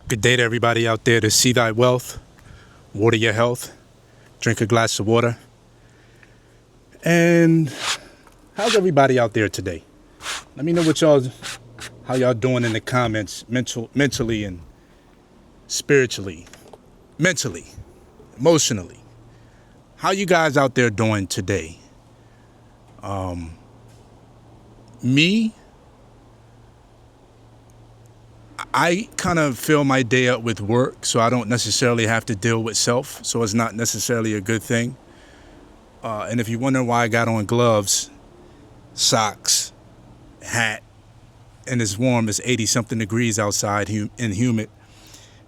Good day to everybody out there to see thy wealth, water your health, drink a glass of water. And how's everybody out there today? Let me know how y'all doing in the comments, mentally and spiritually, mentally, emotionally. How you guys out there doing today? Me, I kind of fill my day up with work, so I don't necessarily have to deal with self, so it's not necessarily a good thing. And if you wonder why I got on gloves, socks, hat, and it's warm, it's 80-something degrees outside and humid,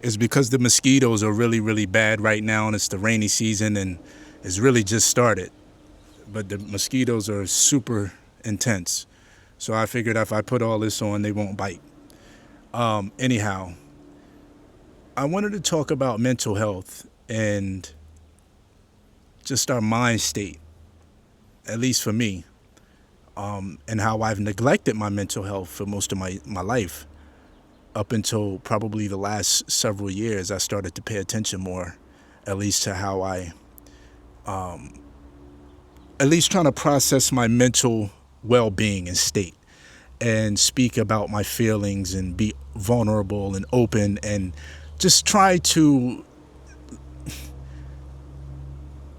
is because the mosquitoes are really, really bad right now, and it's the rainy season, and it's really just started. But the mosquitoes are super intense. So I figured if I put all this on, they won't bite. Anyhow, I wanted to talk about mental health and just our mind state, at least for me, and how I've neglected my mental health for most of my life. Up until probably the last several years, I started to pay attention more, at least to how at least trying to process my mental well-being and state and speak about my feelings and be vulnerable and open and just try to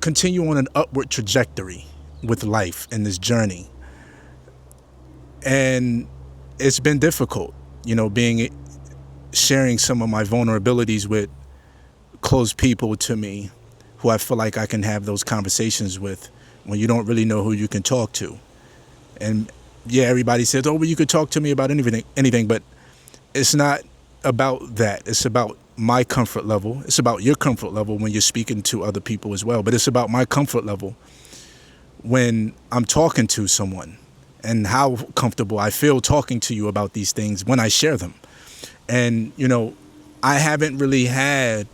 continue on an upward trajectory with life in this journey. And it's been difficult, sharing some of my vulnerabilities with close people to me who I feel like I can have those conversations with when you don't really know who you can talk to. And yeah, everybody says, oh, well, you could talk to me about anything, but it's not about that. It's about my comfort level. It's about your comfort level when you're speaking to other people as well. But it's about my comfort level when I'm talking to someone and how comfortable I feel talking to you about these things when I share them. And, I haven't really had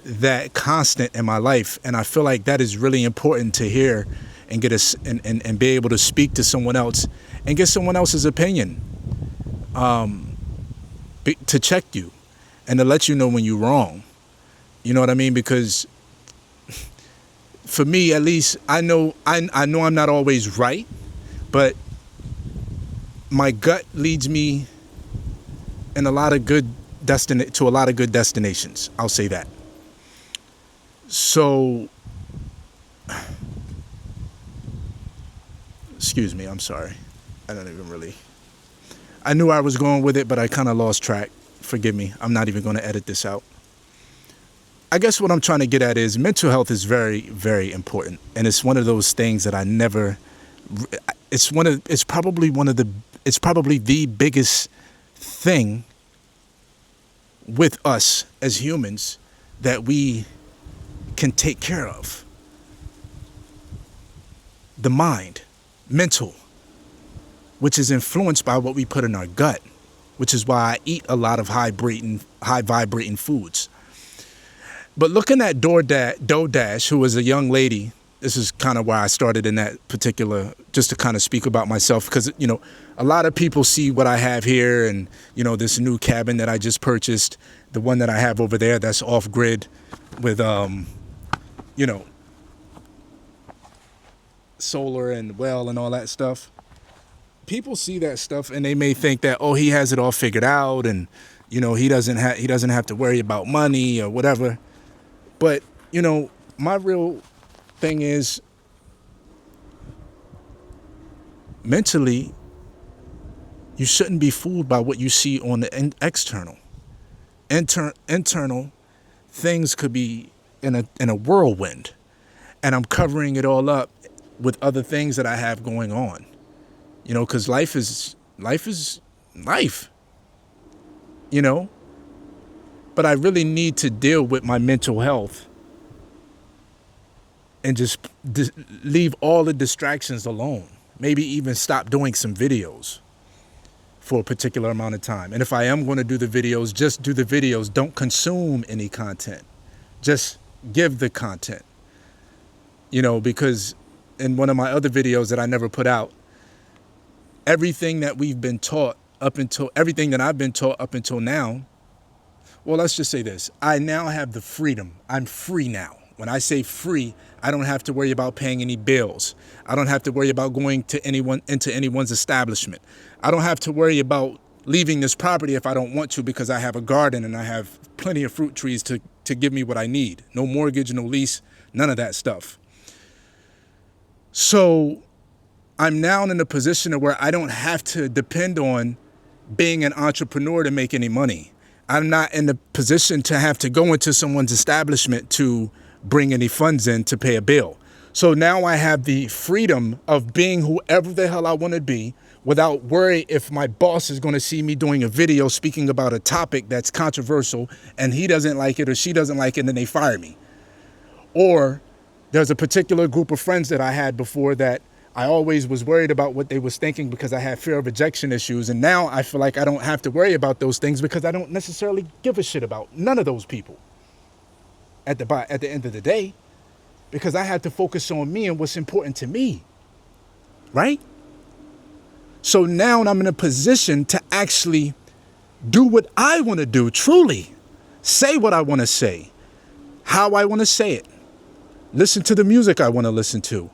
that constant in my life. And I feel like that is really important to hear and get us and be able to speak to someone else and get someone else's opinion, to check you and to let you know when you're wrong. You know what I mean? Because for me, at least, I know I'm not always right, but my gut leads me in a lot of good destinations. I'll say that. So, excuse me, I'm sorry. I knew I was going with it, but I kind of lost track. Forgive me. I'm not even going to edit this out. I guess what I'm trying to get at is mental health is very, very important. And it's one of those things that it's probably the biggest thing with us as humans that we can take care of. The mind, mental, which is influenced by what we put in our gut, which is why I eat a lot of high vibrating foods. But looking at DoorDash, who was a young lady, this is kind of why I started in that particular, just to kind of speak about myself, because, a lot of people see what I have here and, this new cabin that I just purchased, the one that I have over there that's off grid with, solar and well and all that stuff. People see that stuff and they may think that, oh, he has it all figured out and, he doesn't have to worry about money or whatever. But, my real thing is mentally, you shouldn't be fooled by what you see on the external. Internal things could be in a whirlwind, and I'm covering it all up with other things that I have going on. Because life is life. But I really need to deal with my mental health and just leave all the distractions alone. Maybe even stop doing some videos for a particular amount of time. And if I am going to do the videos, just do the videos. Don't consume any content. Just give the content. Because in one of my other videos that I never put out, everything that I've been taught up until now Well, let's just say this. I now have the freedom. I'm free now. When I say free, I don't have to worry about paying any bills. I don't have to worry about going to into anyone's establishment. I don't have to worry about leaving this property if I don't want to, because I have a garden and I have plenty of fruit trees to give me what I need. No mortgage, no lease, none of that stuff. So I'm now in a position where I don't have to depend on being an entrepreneur to make any money. I'm not in the position to have to go into someone's establishment to bring any funds in to pay a bill. So now I have the freedom of being whoever the hell I want to be without worry if my boss is going to see me doing a video speaking about a topic that's controversial and he doesn't like it or she doesn't like it and then they fire me. Or there's a particular group of friends that I had before that I always was worried about what they was thinking because I had fear of rejection issues. And now I feel like I don't have to worry about those things because I don't necessarily give a shit about none of those people at the end of the day, because I have to focus on me and what's important to me. Right? So now I'm in a position to actually do what I want to do, truly. Say what I want to say, how I want to say it. Listen to the music I want to listen to,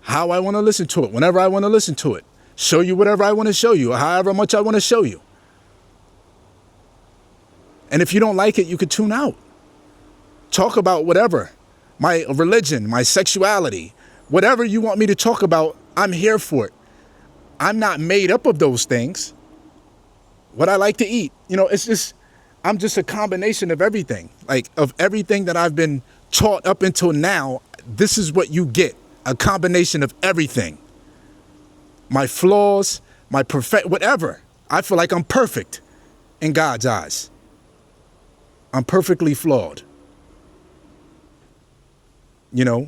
how I want to listen to it, whenever I want to listen to it. Show you whatever I want to show you, however much I want to show you. And if you don't like it, you could tune out. Talk about whatever. My religion, my sexuality, whatever you want me to talk about, I'm here for it. I'm not made up of those things. What I like to eat, I'm just a combination of everything. Like, of everything that I've been taught up until now, this is what you get. A combination of everything. My flaws, my whatever. I feel like I'm perfect in God's eyes. I'm perfectly flawed.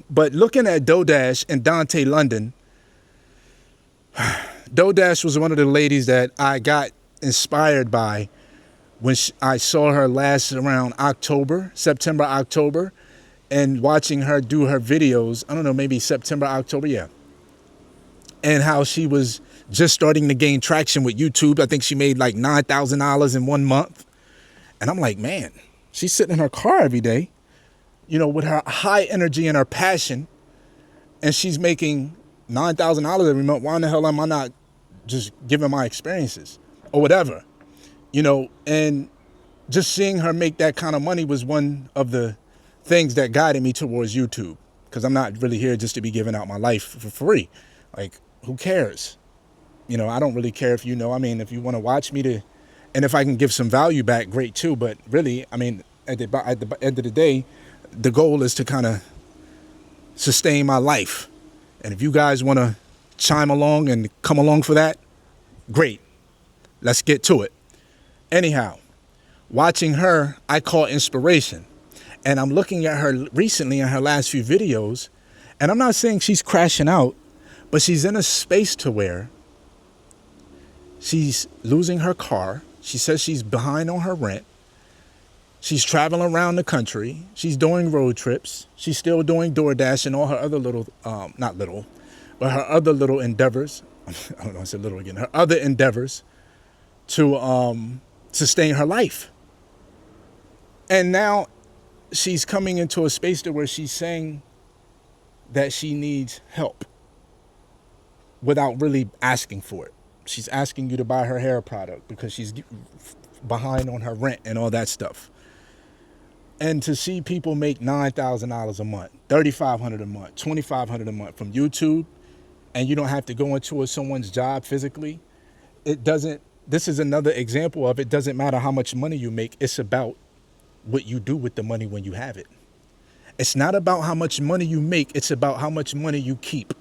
But looking at Dodash and Dontay London, Dodash was one of the ladies that I got inspired by when I saw her last around September, October, and watching her do her videos, I don't know, maybe September, October, yeah. And how she was just starting to gain traction with YouTube. I think she made like $9,000 in 1 month. And I'm like, man, she's sitting in her car every day, with her high energy and her passion, and she's making $9,000 every month. Why in the hell am I not just giving my experiences or whatever, and just seeing her make that kind of money was one of the things that guided me towards YouTube, because I'm not really here just to be giving out my life for free. Like, who cares? I don't really care if if you want to watch me and if I can give some value back, great too. But really, at the end of the day, the goal is to kind of sustain my life. And if you guys want to chime along and come along for that, great. Let's get to it. Anyhow, watching her, I call inspiration. And I'm looking at her recently in her last few videos, and I'm not saying she's crashing out, but she's in a space to where she's losing her car. She says she's behind on her rent. She's traveling around the country. She's doing road trips. She's still doing DoorDash and all her other her other little endeavors. I don't know, I said little again. Her other endeavors to sustain her life. And now she's coming into a space to where she's saying that she needs help without really asking for it. She's asking you to buy her hair product because she's behind on her rent and all that stuff. And to see people make $9,000 a month, $3,500 a month, $2,500 a month from YouTube, and you don't have to go into someone's job physically, this is another example of it doesn't matter how much money you make, it's about what you do with the money when you have it. It's not about how much money you make, it's about how much money you keep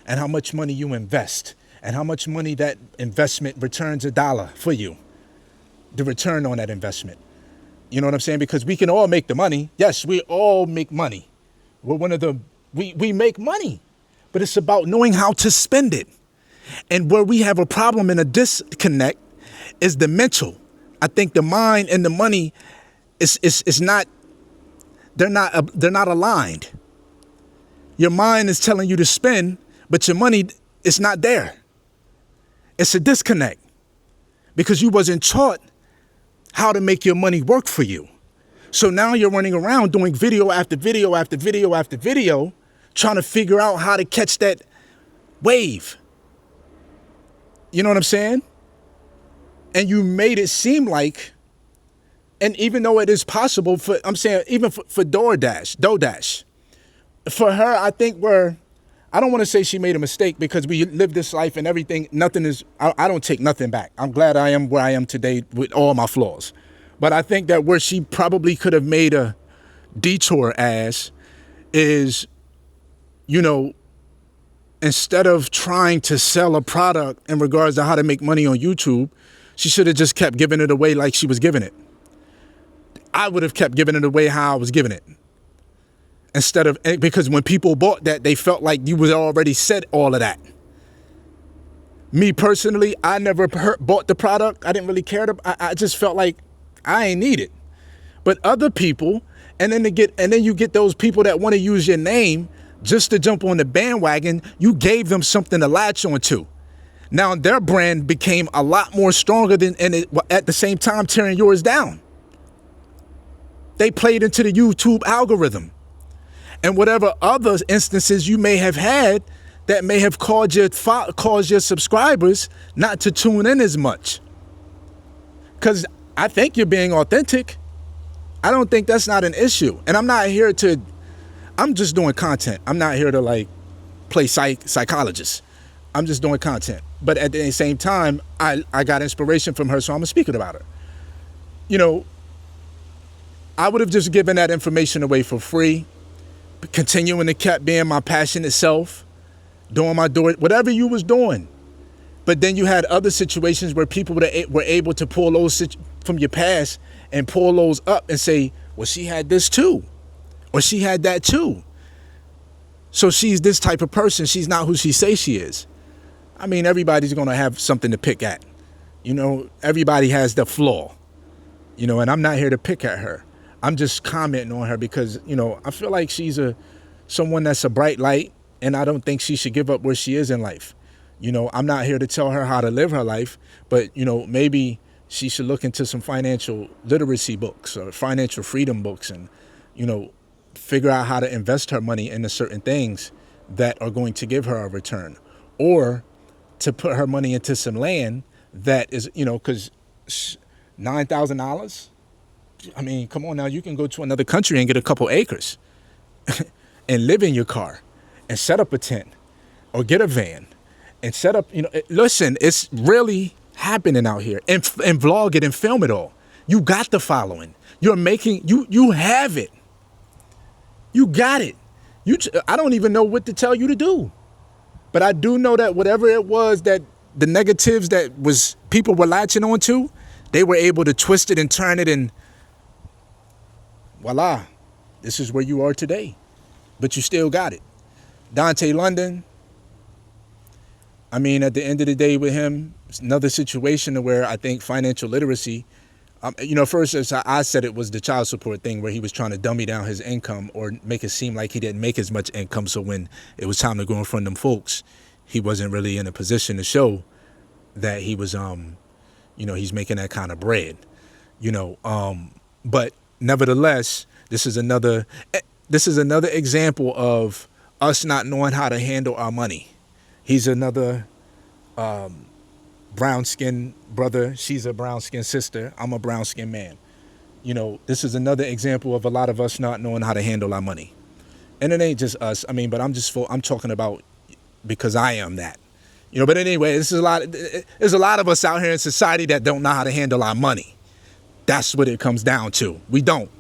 and how much money you invest and how much money that investment returns $1 for you, the return on that investment. You know what I'm saying? Because we can all make the money. Yes, we all make money. We make money, but it's about knowing how to spend it. And where we have a problem and a disconnect is the mental. I think the mind and the money is not, they're not aligned. Your mind is telling you to spend, but your money is not there. It's a disconnect because you wasn't taught how to make your money work for you. So now you're running around doing video after video after video after video, trying to figure out how to catch that wave. You know what I'm saying? And you made it seem like, and even though it is possible for, I'm saying, even for DoorDash, for her, I think I don't want to say she made a mistake, because we live this life and everything, nothing is, I don't take nothing back. I'm glad I am where I am today with all my flaws. But I think that where she probably could have made a detour is, instead of trying to sell a product in regards to how to make money on YouTube, she should have just kept giving it away like she was giving it. I would have kept giving it away how I was giving it. Because when people bought that, they felt like you was already said all of that. Me personally, I never bought the product. I didn't really care. I just felt like I ain't need it. But other people, and then you get those people that want to use your name just to jump on the bandwagon. You gave them something to latch onto. Now their brand became a lot more stronger at the same time tearing yours down. They played into the YouTube algorithm. And whatever other instances you may have had that may have caused your subscribers not to tune in as much. Because I think you're being authentic. I don't think that's not an issue. And I'm just doing content. I'm not here to play psychologist. I'm just doing content. But at the same time, I got inspiration from her, so I'm speaking about her. I would have just given that information away for free. Continuing to keep being my passionate self, doing whatever you was doing. But then you had other situations where people were able to pull those from your past and pull those up and say, well, she had this too, or she had that too. So she's this type of person. She's not who she says she is. I mean, everybody's going to have something to pick at. Everybody has the flaw, and I'm not here to pick at her. I'm just commenting on her because, I feel like she's someone that's a bright light, and I don't think she should give up where she is in life. I'm not here to tell her how to live her life, but, maybe she should look into some financial literacy books or financial freedom books and, figure out how to invest her money into certain things that are going to give her a return, or to put her money into some land that is, because $9,000. I mean, come on now, you can go to another country and get a couple acres and live in your car and set up a tent or get a van and set up, listen, it's really happening out here, and vlog it and film it all. You got the following. You have it. You got it. I don't even know what to tell you to do, but I do know that whatever it was that the negatives that was people were latching onto, they were able to twist it and turn it, and voila, this is where you are today. But you still got it. Dontay London, I mean, at the end of the day with him, it's another situation where I think financial literacy, first as I said, it was the child support thing where he was trying to dummy down his income or make it seem like he didn't make as much income. So when it was time to go in front of them folks, he wasn't really in a position to show that he was, he's making that kind of bread, but nevertheless, this is another example of us not knowing how to handle our money. He's another brown-skinned brother. She's a brown-skinned sister. I'm a brown-skinned man. This is another example of a lot of us not knowing how to handle our money. And it ain't just us. I mean, but I'm talking about because I am that. But anyway, there's a lot of us out here in society that don't know how to handle our money. That's what it comes down to. We don't.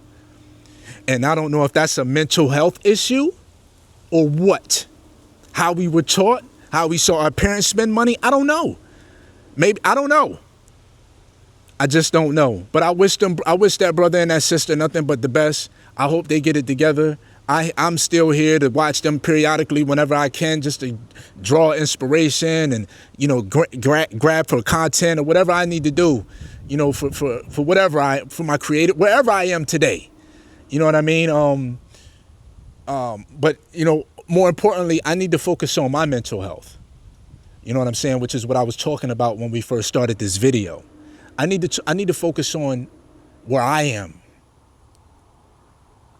And I don't know if that's a mental health issue or what. How we were taught, how we saw our parents spend money. I don't know. Maybe, I don't know. I just don't know. But I wish that brother and that sister nothing but the best. I hope they get it together. I'm still here to watch them periodically whenever I can, just to draw inspiration and, grab for content or whatever I need to do. For whatever for my creative, wherever I am today, you know what I mean? But more importantly, I need to focus on my mental health. You know what I'm saying? Which is what I was talking about when we first started this video. I need to focus on where I am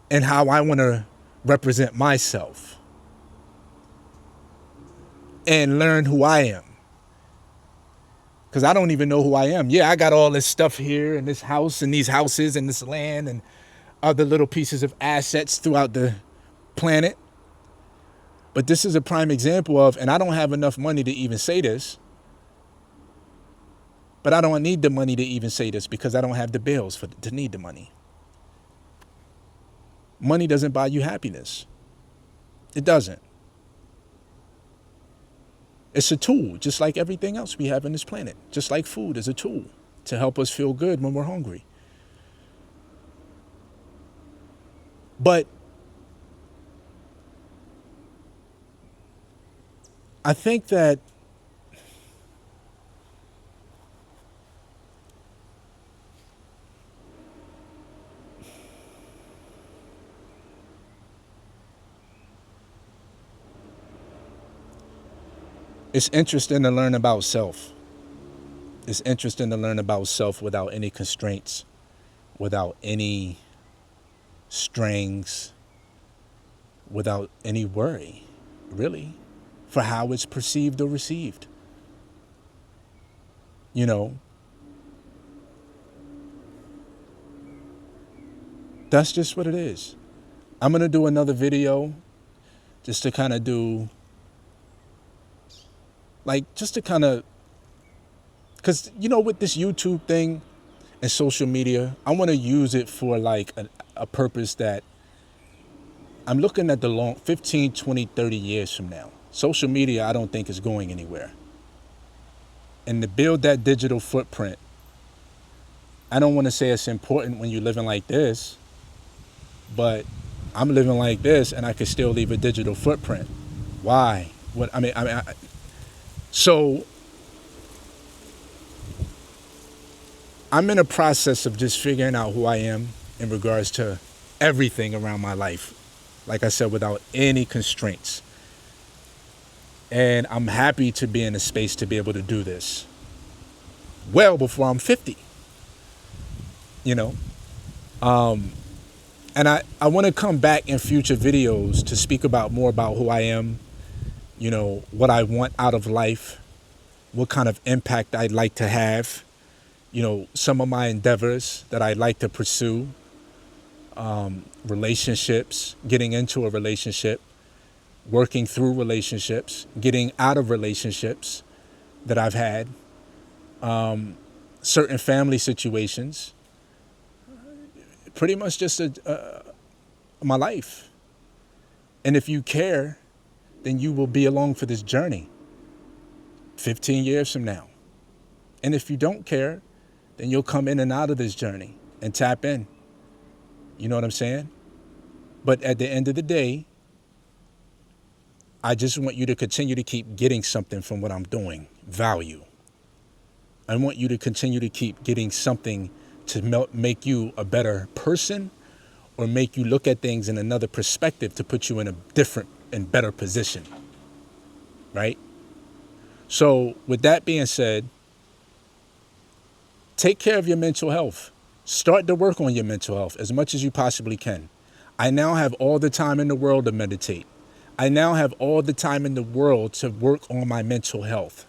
and how I want to represent myself and learn who I am. Because I don't even know who I am. Yeah, I got all this stuff here and this house and these houses and this land and other little pieces of assets throughout the planet. But this is a prime example of, and I don't have enough money to even say this, but I don't need the money to even say this because I don't have the bills to need the money. Money doesn't buy you happiness. It doesn't. It's a tool, just like everything else we have in this planet. Just like food is a tool to help us feel good when we're hungry. But I think that it's interesting to learn about self. It's interesting to learn about self without any constraints, without any strings, without any worry, really, for how it's perceived or received. You know, that's just what it is. I'm going to do another video just to kind of do, like, just to kind of, because, you know, with this YouTube thing and social media, I want to use it for like a purpose that I'm looking at the long 15, 20, 30 years from now. Social media, I don't think is going anywhere. And to build that digital footprint, I don't want to say it's important when you're living like this, but I'm living like this and I can still leave a digital footprint. Why? So I'm in a process of just figuring out who I am in regards to everything around my life. Like I said, without any constraints. And I'm happy to be in a space to be able to do this well before I'm 50. You know? And I want to come back in future videos to speak about more about who I am, you know, what I want out of life, what kind of impact I'd like to have, you know, some of my endeavors that I'd like to pursue, relationships, getting into a relationship, working through relationships, getting out of relationships that I've had, certain family situations, pretty much just my life. And if you care, then you will be along for this journey 15 years from now. And if you don't care, then you'll come in and out of this journey and tap in. You know what I'm saying? But at the end of the day, I just want you to continue to keep getting something from what I'm doing, value. I want you to continue to keep getting something to make you a better person or make you look at things in another perspective to put you in a different and better position, right? So with that being said, take care of your mental health. Start to work on your mental health as much as you possibly can. I now have all the time in the world to meditate. I now have all the time in the world to work on my mental health,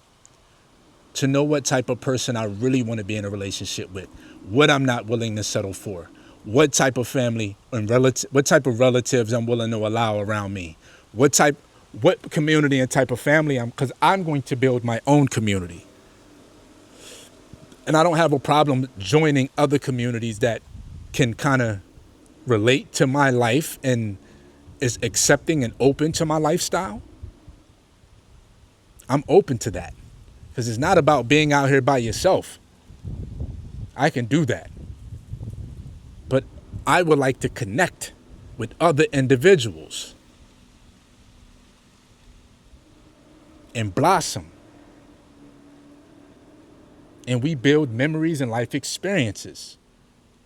to know what type of person I really want to be in a relationship with, what I'm not willing to settle for, what type of family and what type of relatives I'm willing to allow around me, what community and type of family because I'm going to build my own community. And I don't have a problem joining other communities that can kind of relate to my life and is accepting and open to my lifestyle. I'm open to that because it's not about being out here by yourself. I can do that. But I would like to connect with other individuals and blossom. And we build memories and life experiences.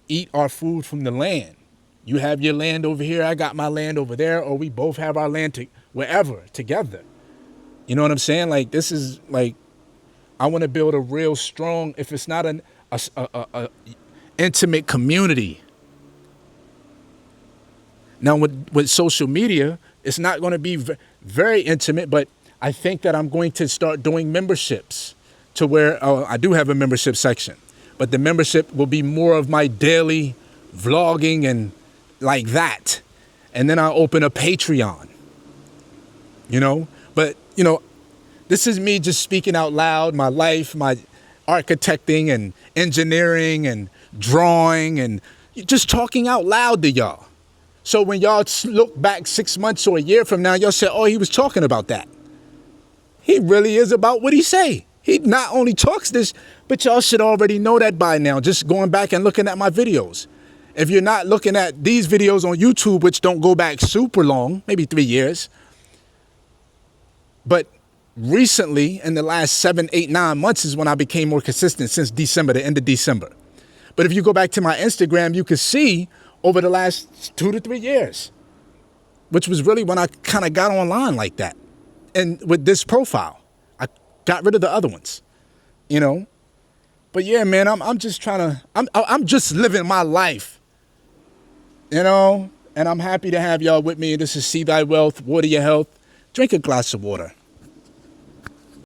Eat our food from the land. You have your land over here, I got my land over there, or we both have our land wherever together. You know what I'm saying? Like, this is like, I want to build a real strong, if it's not intimate community. Now, with social media, it's not going to be very intimate, but I think that I'm going to start doing memberships to where I do have a membership section, but the membership will be more of my daily vlogging and like that. And then I'll open a Patreon, but this is me just speaking out loud, my life, my architecting and engineering and drawing and just talking out loud to y'all. So when y'all look back 6 months or a year from now, y'all say, oh, he was talking about that. He really is about what he say. He not only talks this, but y'all should already know that by now, just going back and looking at my videos. If you're not looking at these videos on YouTube, which don't go back super long, maybe 3 years, but recently, in the last 7, 8, 9 months is when I became more consistent, since December, the end of December. But if you go back to my Instagram, you can see over the last 2 to 3 years, which was really when I kind of got online like that. And with this profile, I got rid of the other ones, But yeah, man, I'm just I'm just living my life, And I'm happy to have y'all with me. This is See Thy Wealth, Water Your Health. Drink a glass of water.